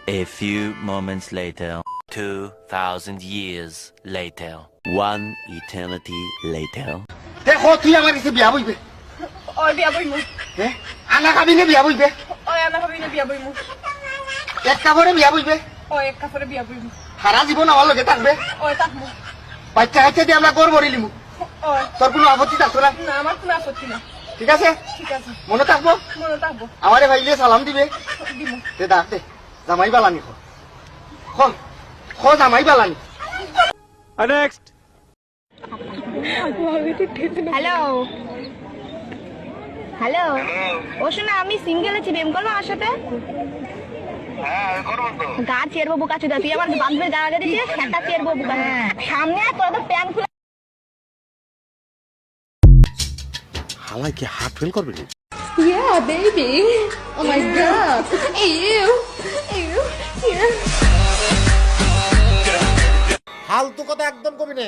A few moments later. 2,000 years later. One eternity later. দেখো তুই আমার কাছে বিয়া বইবে ওই বিয়া বইমু হ্যাঁ আনা খাবি না বিয়া বইবে ওই আনা হবি না বিয়া বইমু এক কাপড়ে বিয়া বইবে ওই এক কাপড়ে বিয়া বইমু সারা জীবন আমার লগে থাকবে ওই তাকমু বাচ্চা কাচ্চা দিয়ে আমরা গড় বড়িলিমু ওই তোর কোনো আপত্তি থাকতো না না আমার কোনো আপত্তি না ঠিক আছে ঠিক আছে মনে থাকবো মনে থাকবো আমারে ভাইলে সালাম দিবে দিমু দে ডাক দে জামাই বালানি খ জামাই বালানি নেক্সট হ্যালো হ্যালো ও শোনা আমি সিঙ্গেল আছি প্রেম করবো আমার সাথে গা চেরবো বুকা চুদা তুই আমার বান্ধবীর গা আগে দিচ্ছিস একটা চেরবো বুকা সামনে তোরা তো প্যান খুলে হালাই কি হার্ট ফেল করবে Yeah, baby. Oh my god. Ew. Ew. Yeah. ফালতু কথা একদম কবি না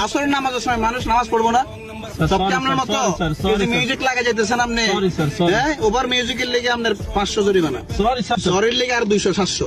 আসরের নামাজের সময় মানুষ নামাজ পড়বো না সবকে আপনার মতো মিউজিক লাগা যাইতেছেন আপনি হ্যাঁ ওভার মিউজিকের লেগে আপনার 500 জরিমানা সরির লেগে আর 200 700